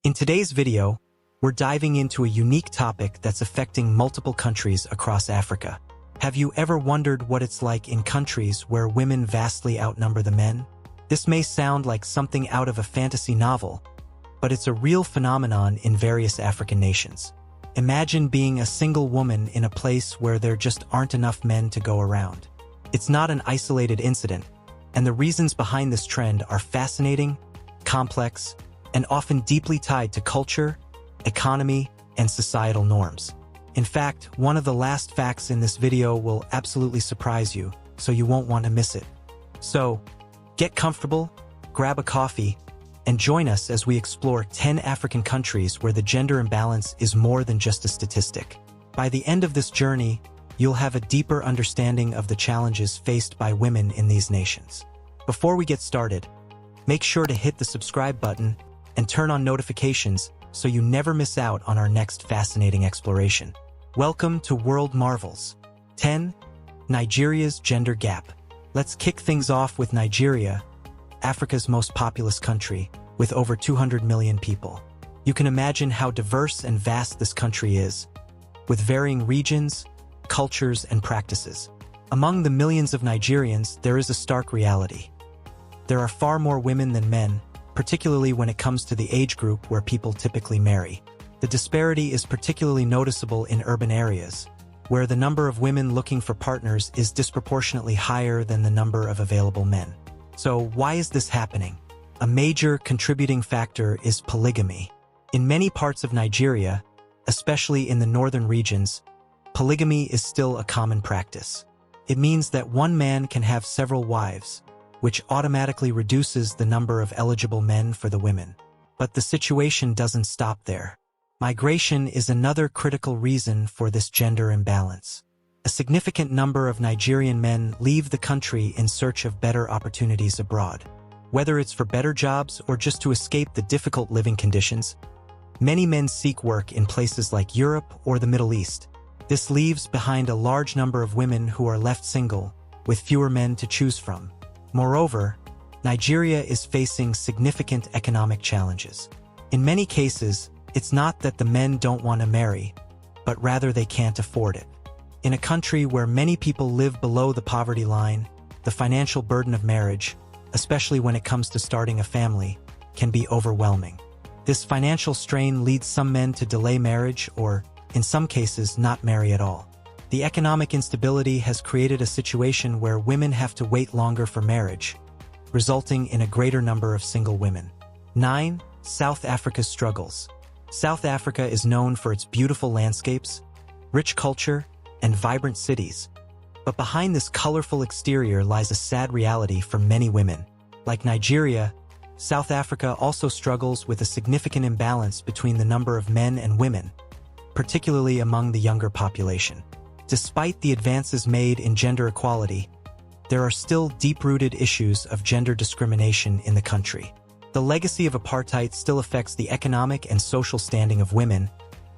In today's video, we're diving into a unique topic that's affecting multiple countries across Africa. Have you ever wondered what it's like in countries where women vastly outnumber the men? This may sound like something out of a fantasy novel, but it's a real phenomenon in various African nations. Imagine being a single woman in a place where there just aren't enough men to go around. It's not an isolated incident, and the reasons behind this trend are fascinating, complex, and often deeply tied to culture, economy, and societal norms. In fact, one of the last facts in this video will absolutely surprise you, so you won't want to miss it. So, get comfortable, grab a coffee, and join us as we explore 10 African countries where the gender imbalance is more than just a statistic. By the end of this journey, you'll have a deeper understanding of the challenges faced by women in these nations. Before we get started, make sure to hit the subscribe button and turn on notifications so you never miss out on our next fascinating exploration. Welcome to World Marvels. 10. Nigeria's gender gap. Let's kick things off with Nigeria, Africa's most populous country, with over 200 million people. You can imagine how diverse and vast this country is, with varying regions, cultures, and practices. Among the millions of Nigerians, there is a stark reality. There are far more women than men, particularly when it comes to the age group where people typically marry. The disparity is particularly noticeable in urban areas, where the number of women looking for partners is disproportionately higher than the number of available men. So why is this happening? A major contributing factor is polygamy. In many parts of Nigeria, especially in the northern regions, polygamy is still a common practice. It means that one man can have several wives, which automatically reduces the number of eligible men for the women. But the situation doesn't stop there. Migration is another critical reason for this gender imbalance. A significant number of Nigerian men leave the country in search of better opportunities abroad. Whether it's for better jobs or just to escape the difficult living conditions, many men seek work in places like Europe or the Middle East. This leaves behind a large number of women who are left single, with fewer men to choose from. Moreover, Nigeria is facing significant economic challenges. In many cases, it's not that the men don't want to marry, but rather they can't afford it. In a country where many people live below the poverty line, the financial burden of marriage, especially when it comes to starting a family, can be overwhelming. This financial strain leads some men to delay marriage or, in some cases, not marry at all. The economic instability has created a situation where women have to wait longer for marriage, resulting in a greater number of single women. 9. South Africa's struggles. South Africa is known for its beautiful landscapes, rich culture, and vibrant cities. But behind this colorful exterior lies a sad reality for many women. Like Nigeria, South Africa also struggles with a significant imbalance between the number of men and women, particularly among the younger population. Despite the advances made in gender equality, there are still deep-rooted issues of gender discrimination in the country. The legacy of apartheid still affects the economic and social standing of women,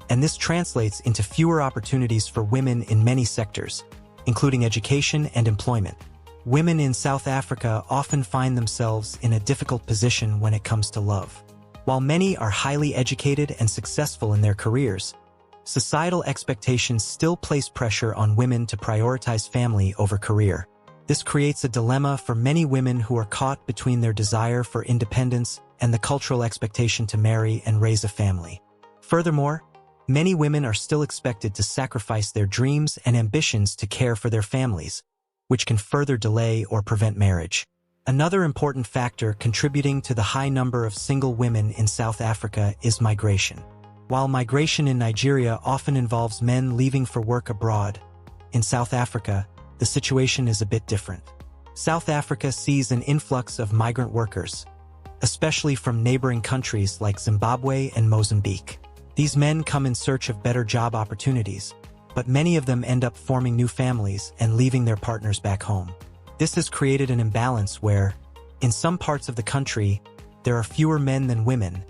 and this translates into fewer opportunities for women in many sectors, including education and employment. Women in South Africa often find themselves in a difficult position when it comes to love. While many are highly educated and successful in their careers, societal expectations still place pressure on women to prioritize family over career. This creates a dilemma for many women who are caught between their desire for independence and the cultural expectation to marry and raise a family. Furthermore, many women are still expected to sacrifice their dreams and ambitions to care for their families, which can further delay or prevent marriage. Another important factor contributing to the high number of single women in South Africa is migration. While migration in Nigeria often involves men leaving for work abroad, in South Africa, the situation is a bit different. South Africa sees an influx of migrant workers, especially from neighboring countries like Zimbabwe and Mozambique. These men come in search of better job opportunities, but many of them end up forming new families and leaving their partners back home. This has created an imbalance where, in some parts of the country, there are fewer men than women,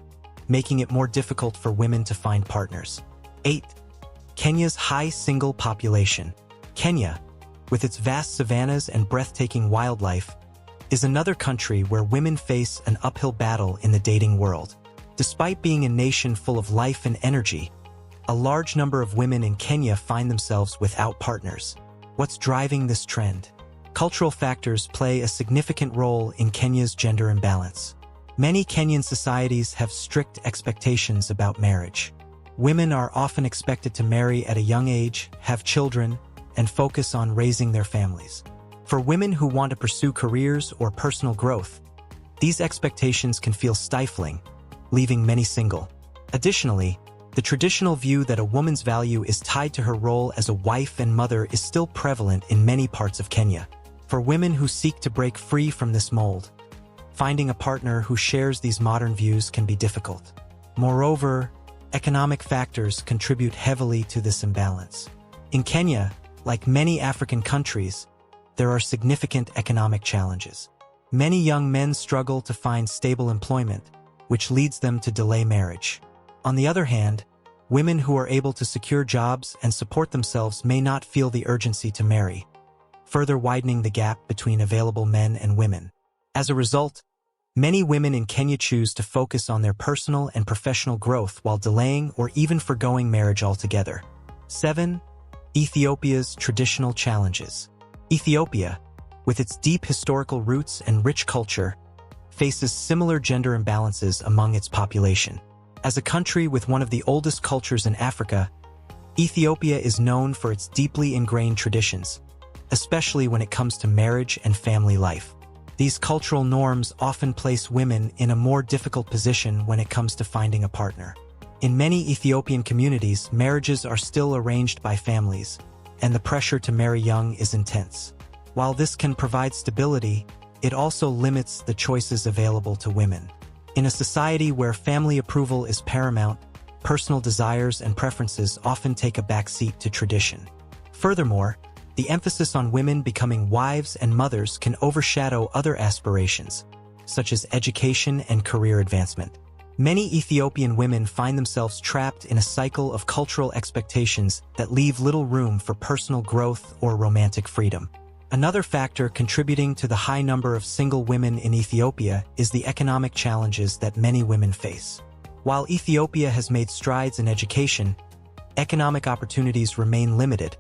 making it more difficult for women to find partners. 8. Kenya's high single population. Kenya, with its vast savannas and breathtaking wildlife, is another country where women face an uphill battle in the dating world. Despite being a nation full of life and energy, a large number of women in Kenya find themselves without partners. What's driving this trend? Cultural factors play a significant role in Kenya's gender imbalance. Many Kenyan societies have strict expectations about marriage. Women are often expected to marry at a young age, have children, and focus on raising their families. For women who want to pursue careers or personal growth, these expectations can feel stifling, leaving many single. Additionally, the traditional view that a woman's value is tied to her role as a wife and mother is still prevalent in many parts of Kenya. For women who seek to break free from this mold, finding a partner who shares these modern views can be difficult. Moreover, economic factors contribute heavily to this imbalance. In Kenya, like many African countries, there are significant economic challenges. Many young men struggle to find stable employment, which leads them to delay marriage. On the other hand, women who are able to secure jobs and support themselves may not feel the urgency to marry, further widening the gap between available men and women. As a result, many women in Kenya choose to focus on their personal and professional growth while delaying or even forgoing marriage altogether. 7. Ethiopia's traditional challenges. Ethiopia, with its deep historical roots and rich culture, faces similar gender imbalances among its population. As a country with one of the oldest cultures in Africa, Ethiopia is known for its deeply ingrained traditions, especially when it comes to marriage and family life. These cultural norms often place women in a more difficult position when it comes to finding a partner. In many Ethiopian communities, marriages are still arranged by families, and the pressure to marry young is intense. While this can provide stability, it also limits the choices available to women. In a society where family approval is paramount, personal desires and preferences often take a backseat to tradition. Furthermore, the emphasis on women becoming wives and mothers can overshadow other aspirations, such as education and career advancement. Many Ethiopian women find themselves trapped in a cycle of cultural expectations that leave little room for personal growth or romantic freedom. Another factor contributing to the high number of single women in Ethiopia is the economic challenges that many women face. While Ethiopia has made strides in education, economic opportunities remain limited,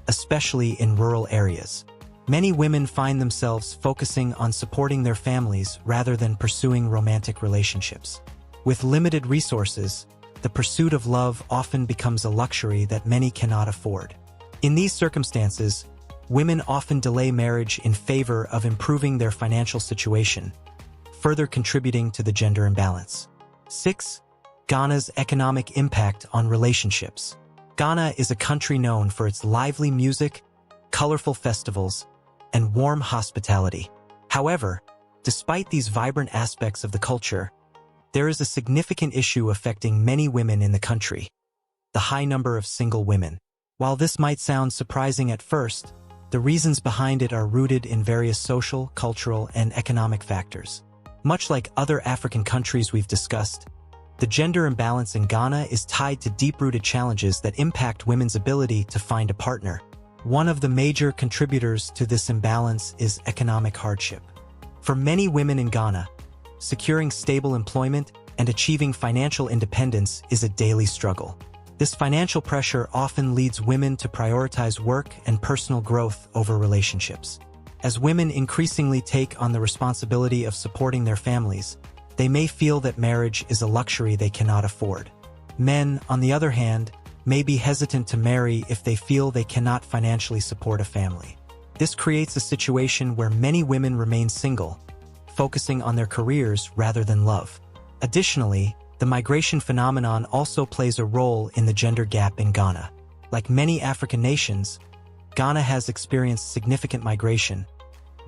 especially in rural areas. Many women find themselves focusing on supporting their families rather than pursuing romantic relationships. With limited resources, the pursuit of love often becomes a luxury that many cannot afford. In these circumstances, women often delay marriage in favor of improving their financial situation, further contributing to the gender imbalance. 6. Ghana's economic impact on relationships. Ghana is a country known for its lively music, colorful festivals, and warm hospitality. However, despite these vibrant aspects of the culture, there is a significant issue affecting many women in the country: the high number of single women. While this might sound surprising at first, the reasons behind it are rooted in various social, cultural, and economic factors. Much like other African countries we've discussed, the gender imbalance in Ghana is tied to deep-rooted challenges that impact women's ability to find a partner. One of the major contributors to this imbalance is economic hardship. For many women in Ghana, securing stable employment and achieving financial independence is a daily struggle. This financial pressure often leads women to prioritize work and personal growth over relationships. As women increasingly take on the responsibility of supporting their families, they may feel that marriage is a luxury they cannot afford. Men, on the other hand, may be hesitant to marry if they feel they cannot financially support a family. This creates a situation where many women remain single, focusing on their careers rather than love. Additionally, the migration phenomenon also plays a role in the gender gap in Ghana. Like many African nations, Ghana has experienced significant migration,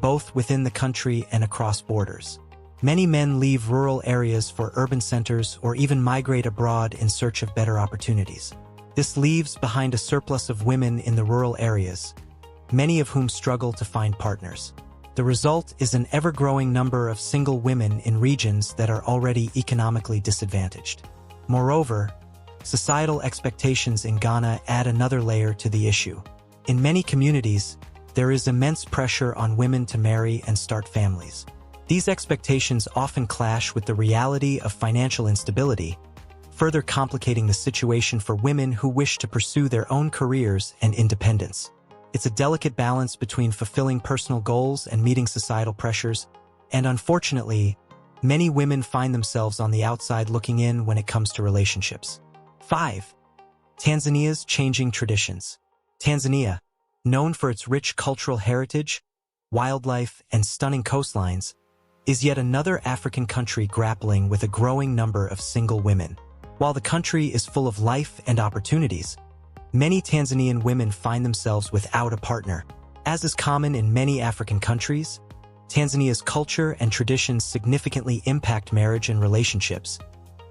both within the country and across borders. Many men leave rural areas for urban centers or even migrate abroad in search of better opportunities. This leaves behind a surplus of women in the rural areas, many of whom struggle to find partners. The result is an ever-growing number of single women in regions that are already economically disadvantaged. Moreover, societal expectations in Ghana add another layer to the issue. In many communities, there is immense pressure on women to marry and start families. These expectations often clash with the reality of financial instability, further complicating the situation for women who wish to pursue their own careers and independence. It's a delicate balance between fulfilling personal goals and meeting societal pressures, and unfortunately, many women find themselves on the outside looking in when it comes to relationships. 5. Tanzania's changing traditions. Tanzania, known for its rich cultural heritage, wildlife, and stunning coastlines, is yet another African country grappling with a growing number of single women. While the country is full of life and opportunities, many Tanzanian women find themselves without a partner. As is common in many African countries, Tanzania's culture and traditions significantly impact marriage and relationships,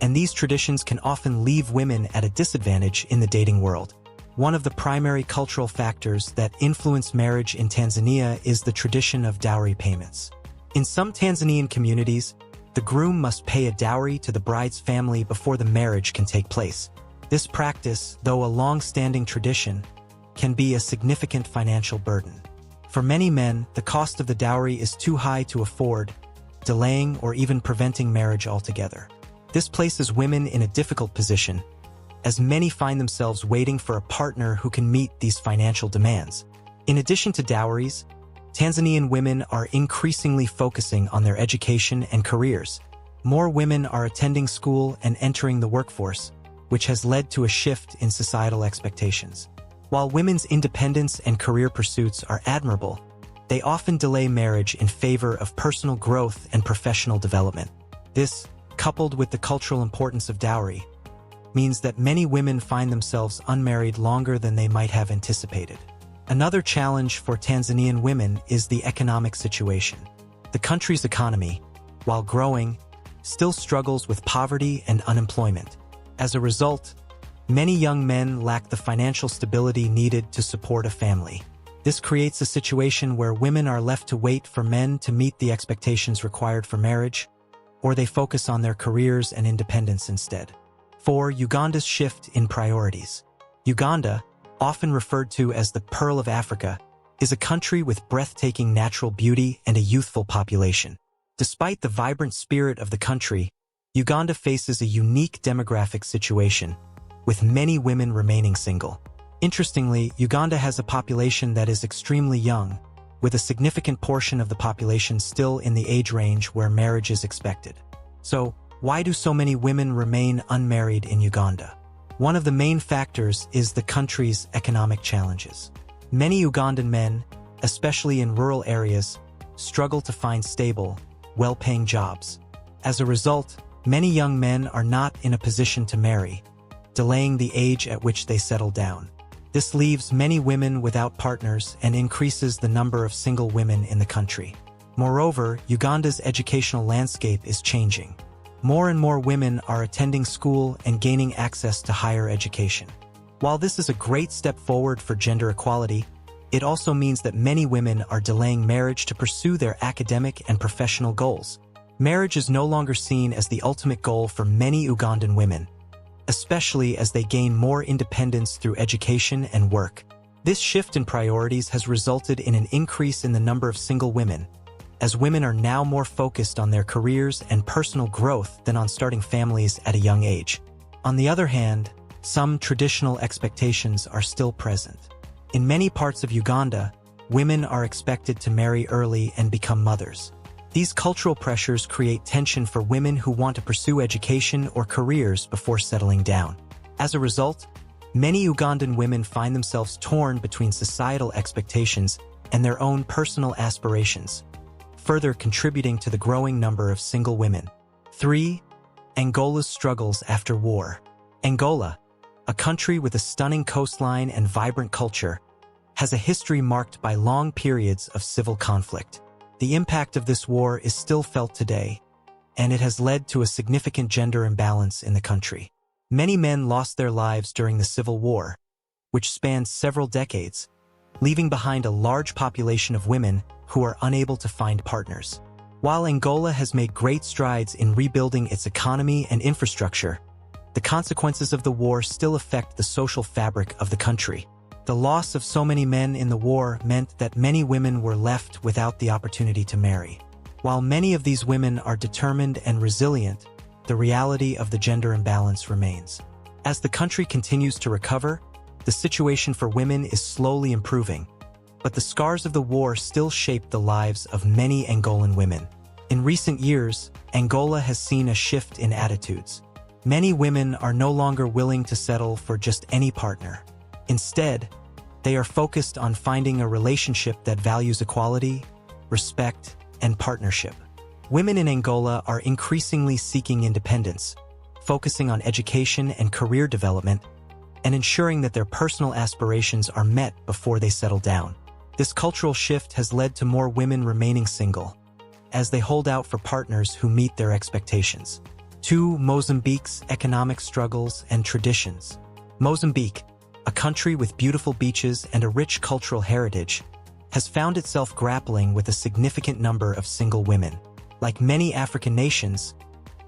and these traditions can often leave women at a disadvantage in the dating world. One of the primary cultural factors that influence marriage in Tanzania is the tradition of dowry payments. In some Tanzanian communities, the groom must pay a dowry to the bride's family before the marriage can take place. This practice, though a long-standing tradition, can be a significant financial burden. For many men, the cost of the dowry is too high to afford, delaying or even preventing marriage altogether. This places women in a difficult position, as many find themselves waiting for a partner who can meet these financial demands. In addition to dowries, Tanzanian women are increasingly focusing on their education and careers. More women are attending school and entering the workforce, which has led to a shift in societal expectations. While women's independence and career pursuits are admirable, they often delay marriage in favor of personal growth and professional development. This, coupled with the cultural importance of dowry, means that many women find themselves unmarried longer than they might have anticipated. Another challenge for Tanzanian women is the economic situation. The country's economy, while growing, still struggles with poverty and unemployment. As a result, many young men lack the financial stability needed to support a family. This creates a situation where women are left to wait for men to meet the expectations required for marriage, or they focus on their careers and independence instead. 4. Uganda's shift in priorities. Uganda, often referred to as the Pearl of Africa, is a country with breathtaking natural beauty and a youthful population. Despite the vibrant spirit of the country, Uganda faces a unique demographic situation, with many women remaining single. Interestingly, Uganda has a population that is extremely young, with a significant portion of the population still in the age range where marriage is expected. So, why do so many women remain unmarried in Uganda? One of the main factors is the country's economic challenges. Many Ugandan men, especially in rural areas, struggle to find stable, well-paying jobs. As a result, many young men are not in a position to marry, delaying the age at which they settle down. This leaves many women without partners and increases the number of single women in the country. Moreover, Uganda's educational landscape is changing. More and more women are attending school and gaining access to higher education. While this is a great step forward for gender equality, it also means that many women are delaying marriage to pursue their academic and professional goals. Marriage is no longer seen as the ultimate goal for many Ugandan women, especially as they gain more independence through education and work. This shift in priorities has resulted in an increase in the number of single women, as women are now more focused on their careers and personal growth than on starting families at a young age. On the other hand, some traditional expectations are still present. In many parts of Uganda, women are expected to marry early and become mothers. These cultural pressures create tension for women who want to pursue education or careers before settling down. As a result, many Ugandan women find themselves torn between societal expectations and their own personal aspirations, further contributing to the growing number of single women. 3. Angola's struggles after war. Angola, a country with a stunning coastline and vibrant culture, has a history marked by long periods of civil conflict. The impact of this war is still felt today, and it has led to a significant gender imbalance in the country. Many men lost their lives during the Civil War, which spanned several decades, leaving behind a large population of women who are unable to find partners. While Angola has made great strides in rebuilding its economy and infrastructure, the consequences of the war still affect the social fabric of the country. The loss of so many men in the war meant that many women were left without the opportunity to marry. While many of these women are determined and resilient, the reality of the gender imbalance remains. As the country continues to recover, the situation for women is slowly improving, but the scars of the war still shape the lives of many Angolan women. In recent years, Angola has seen a shift in attitudes. Many women are no longer willing to settle for just any partner. Instead, they are focused on finding a relationship that values equality, respect, and partnership. Women in Angola are increasingly seeking independence, focusing on education and career development, and ensuring that their personal aspirations are met before they settle down. This cultural shift has led to more women remaining single, as they hold out for partners who meet their expectations. 2. Mozambique's economic struggles and traditions. Mozambique, a country with beautiful beaches and a rich cultural heritage, has found itself grappling with a significant number of single women. Like many African nations,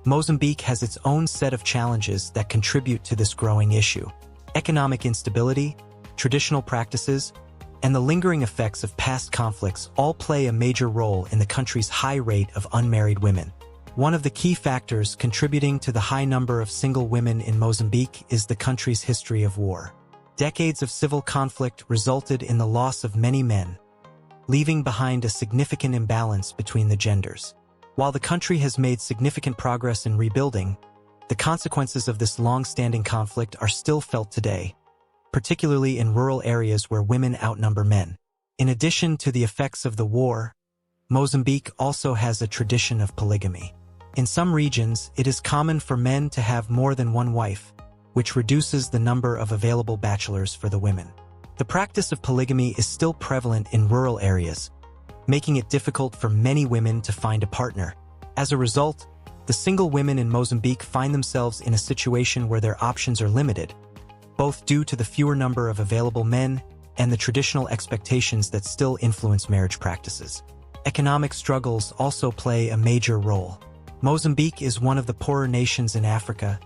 Mozambique has its own set of challenges that contribute to this growing issue. Economic instability, traditional practices, and the lingering effects of past conflicts all play a major role in the country's high rate of unmarried women. One of the key factors contributing to the high number of single women in Mozambique is the country's history of war. Decades of civil conflict resulted in the loss of many men, leaving behind a significant imbalance between the genders. While the country has made significant progress in rebuilding, the consequences of this long-standing conflict are still felt today, particularly in rural areas where women outnumber men. In addition to the effects of the war, Mozambique also has a tradition of polygamy. In some regions, it is common for men to have more than one wife, which reduces the number of available bachelors for the women. The practice of polygamy is still prevalent in rural areas, making it difficult for many women to find a partner. As a result, the single women in Mozambique find themselves in a situation where their options are limited, both due to the fewer number of available men and the traditional expectations that still influence marriage practices. Economic struggles also play a major role. Mozambique is one of the poorer nations in Africa,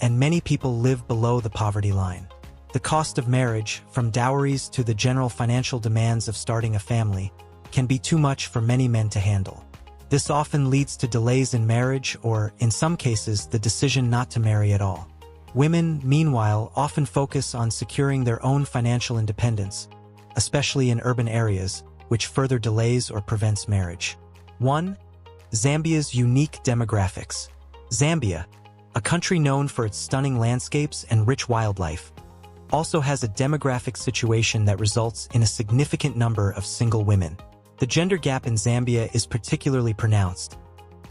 and many people live below the poverty line. The cost of marriage, from dowries to the general financial demands of starting a family, can be too much for many men to handle. This often leads to delays in marriage or, in some cases, the decision not to marry at all. Women, meanwhile, often focus on securing their own financial independence, especially in urban areas, which further delays or prevents marriage. 1. Zambia's unique demographics. Zambia, a country known for its stunning landscapes and rich wildlife, also has a demographic situation that results in a significant number of single women. The gender gap in Zambia is particularly pronounced,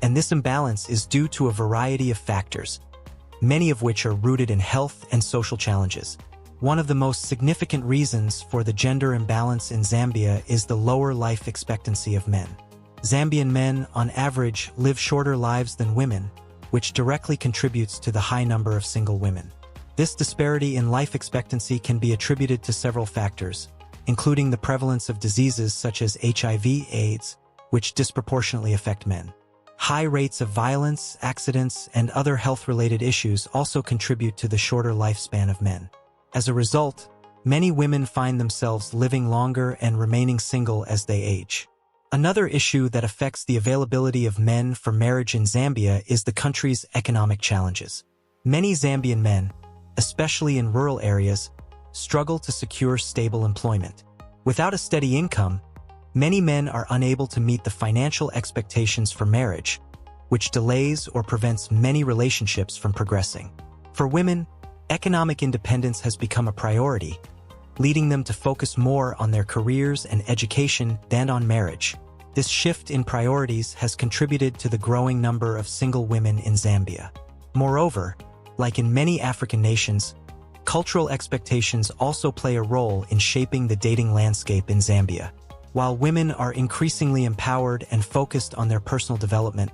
and this imbalance is due to a variety of factors, many of which are rooted in health and social challenges. One of the most significant reasons for the gender imbalance in Zambia is the lower life expectancy of men. Zambian men, on average, live shorter lives than women, which directly contributes to the high number of single women. This disparity in life expectancy can be attributed to several factors, including the prevalence of diseases such as HIV/AIDS, which disproportionately affect men. High rates of violence, accidents, and other health-related issues also contribute to the shorter lifespan of men. As a result, many women find themselves living longer and remaining single as they age. Another issue that affects the availability of men for marriage in Zambia is the country's economic challenges. Many Zambian men, especially in rural areas, struggle to secure stable employment. Without a steady income, many men are unable to meet the financial expectations for marriage, which delays or prevents many relationships from progressing. For women, economic independence has become a priority, leading them to focus more on their careers and education than on marriage. This shift in priorities has contributed to the growing number of single women in Zambia. Moreover, like in many African nations, cultural expectations also play a role in shaping the dating landscape in Zambia. While women are increasingly empowered and focused on their personal development,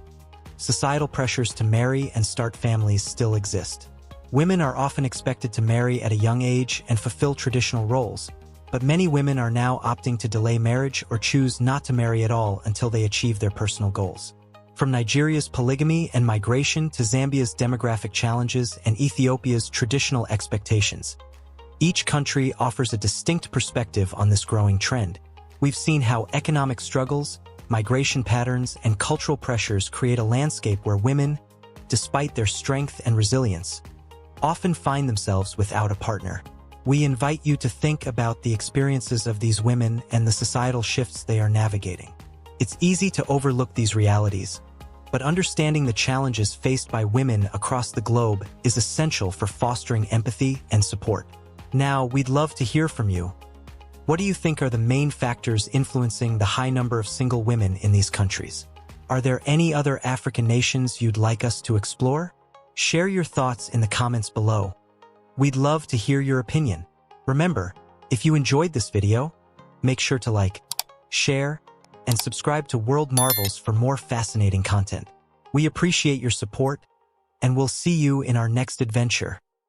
societal pressures to marry and start families still exist. Women are often expected to marry at a young age and fulfill traditional roles, but many women are now opting to delay marriage or choose not to marry at all until they achieve their personal goals. From Nigeria's polygamy and migration to Zambia's demographic challenges and Ethiopia's traditional expectations, each country offers a distinct perspective on this growing trend. We've seen how economic struggles, migration patterns, and cultural pressures create a landscape where women, despite their strength and resilience, often find themselves without a partner. We invite you to think about the experiences of these women and the societal shifts they are navigating. It's easy to overlook these realities, but understanding the challenges faced by women across the globe is essential for fostering empathy and support. Now, we'd love to hear from you. What do you think are the main factors influencing the high number of single women in these countries? Are there any other African nations you'd like us to explore? Share your thoughts in the comments below. We'd love to hear your opinion. Remember, if you enjoyed this video, make sure to like, share, and subscribe to World Marvels for more fascinating content. We appreciate your support, and we'll see you in our next adventure.